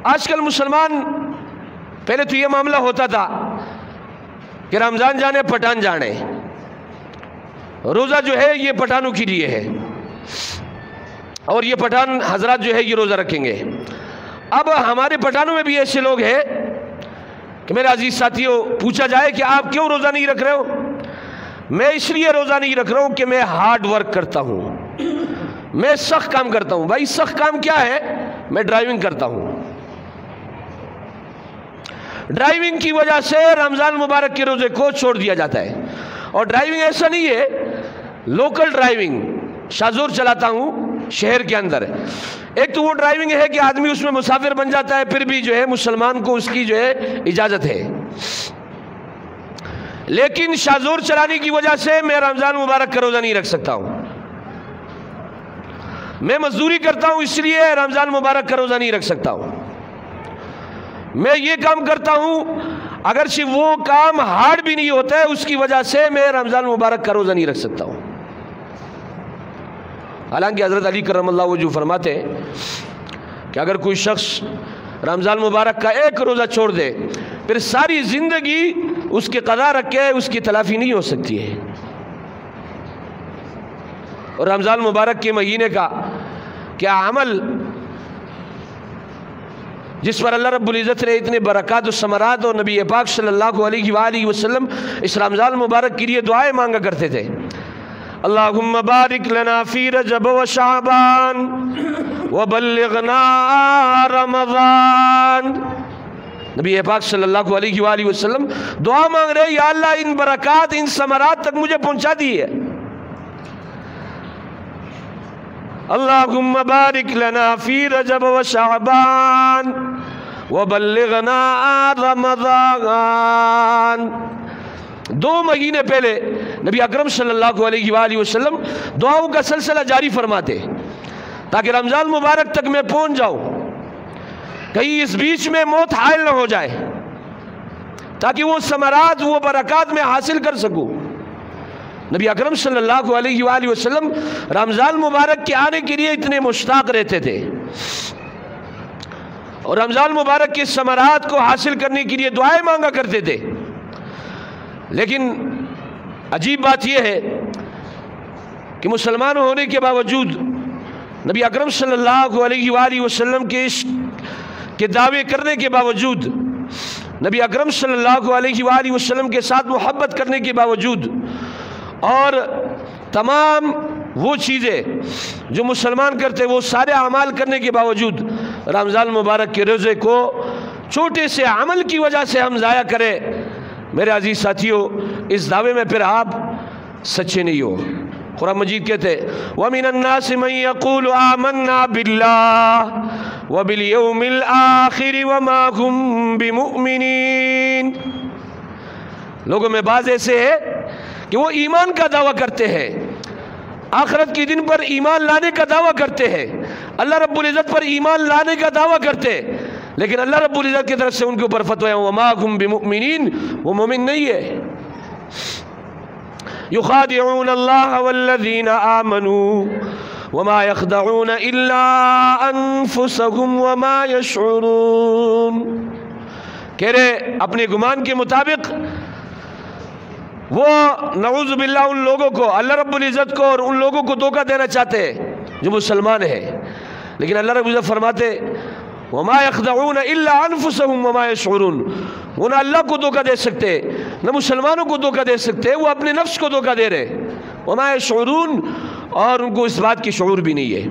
آج کل مسلمان، پہلے تو یہ معاملہ ہوتا تھا کہ رمضان جانے پٹھان جانے، روزہ جو ہے یہ پٹھانوں کے لیے ہے، اور یہ پٹھان حضرات جو ہے یہ روزہ رکھیں گے۔ اب ہمارے پٹھانوں میں بھی ایسے لوگ ہیں کہ میرے عزیز ساتھیوں، پوچھا جائے کہ آپ کیوں روزہ نہیں رکھ رہے ہو؟ میں اس لیے روزہ نہیں رکھ رہا ہوں کہ میں ہارڈ ورک کرتا ہوں، میں سخت کام کرتا ہوں۔ بھائی سخت کام کیا ہے؟ میں ڈرائیونگ کرتا ہوں، ڈرائیونگ کی وجہ سے رمضان مبارک کے روزے کو چھوڑ دیا جاتا ہے۔ اور ڈرائیونگ ایسا نہیں ہے لوکل ڈرائیونگ، شاذور چلاتا ہوں شہر کے اندر، ایک تو وہ ڈرائیونگ ہے کہ آدمی اس میں مسافر بن جاتا ہے، پھر بھی جو ہے مسلمان کو اس کی جو ہے اجازت ہے، لیکن شاذور چلانے کی وجہ سے میں رمضان مبارک کا روزہ نہیں رکھ سکتا ہوں۔ میں مزدوری کرتا ہوں اس لیے رمضان مبارک کا روزہ نہیں رکھ سکتا ہوں۔ میں یہ کام کرتا ہوں اگرچہ وہ کام ہارڈ بھی نہیں ہوتا ہے، اس کی وجہ سے میں رمضان مبارک کا روزہ نہیں رکھ سکتا ہوں۔ حالانکہ حضرت علی کرم اللہ وجہہ فرماتے ہیں کہ اگر کوئی شخص رمضان مبارک کا ایک روزہ چھوڑ دے، پھر ساری زندگی اس کے قضا رکھے اس کی تلافی نہیں ہو سکتی ہے۔ اور رمضان مبارک کے مہینے کا کیا عمل جس پر اللہ رب العزت نے اتنے برکات و ثمرات، اور نبی پاک صلی اللہ علیہ وآلہ وسلم اس رمضان مبارک کے لیے دعائیں مانگا کرتے تھے، اللہم بارک لنا فی رجب و شعبان وبلغنا رمضان۔ نبی پاک صلی اللہ علیہ وآلہ وسلم دعا مانگ رہے، یا اللہ ان برکات ان ثمرات تک مجھے پہنچا دیئے، اللہم بارک لنا فی رجب و شعبان وبلغنا رمضان۔ 2 مہینے پہلے نبی اکرم صلی اللہ علیہ وآلہ وسلم دعاؤں کا سلسلہ جاری فرماتے تاکہ رمضان مبارک تک میں پہنچ جاؤں، کہیں اس بیچ میں موت حائل نہ ہو جائے، تاکہ وہ ثمرات وہ برکات میں حاصل کر سکوں۔ نبی اکرم صلی اللہ علیہ وآلہ وسلم رمضان مبارک کے آنے کے لیے اتنے مشتاق رہتے تھے، اور رمضان مبارک کے ثمرات کو حاصل کرنے کے لیے دعائیں مانگا کرتے تھے۔ لیکن عجیب بات یہ ہے کہ مسلمان ہونے کے باوجود، نبی اکرم صلی اللہ علیہ وآلہ وسلم کے دعوے کرنے کے باوجود، نبی اکرم صلی اللہ علیہ وآلہ وسلم کے ساتھ محبت کرنے کے باوجود، اور تمام وہ چیزیں جو مسلمان کرتے وہ سارے اعمال کرنے کے باوجود، رمضان مبارک کے روزے کو چھوٹے سے عمل کی وجہ سے ہم ضائع کریں، میرے عزیز ساتھیوں، اس دعوے میں پھر آپ سچے نہیں ہو۔ قرآن مجید کہتے ہیں وَمِنَ النَّاسِ مَن يَقُولُ آمَنَّا بِاللَّهِ وَبِالْيَوْمِ الْآخِرِ وَمَا هُمْ بِمُؤْمِنِينَ۔ لوگوں میں بعض ایسے ہیں کہ وہ ایمان کا دعویٰ کرتے ہیں، آخرت کے دن پر ایمان لانے کا دعویٰ کرتے ہیں، اللہ رب العزت پر ایمان لانے کا دعویٰ کرتے ہیں، لیکن اللہ رب العزت کی طرف سے ان کے اوپر فتوی ہے وَمَا هُمْ بِمُؤْمِنِينَ، وہ مومن نہیں ہے۔ يُخَادِعُونَ اللَّهَ وَالَّذِينَ آمَنُوا وَمَا يَخْدَعُونَ إِلَّا أَنفُسَهُمْ وَمَا يَشْعُرُونَ۔ کہہ رہے اپنے گمان کے مطابق وہ نعوذ باللہ ان لوگوں کو، اللہ رب العزت کو اور ان لوگوں کو دھوکہ دینا چاہتے ہیں جو مسلمان ہیں، لیکن اللہ رب العزت فرماتے وَمَا يَخْدَعُونَ إِلَّا أَنفُسَهُمْ وَمَا يَشْعُرُونَ۔ وہ نہ اللہ کو دھوکہ دے سکتے، نہ مسلمانوں کو دھوکہ دے سکتے، وہ اپنے نفس کو دھوکہ دے رہے، وَمَا يَشْعُرُونَ، اور ان کو اس بات کی شعور بھی نہیں ہے۔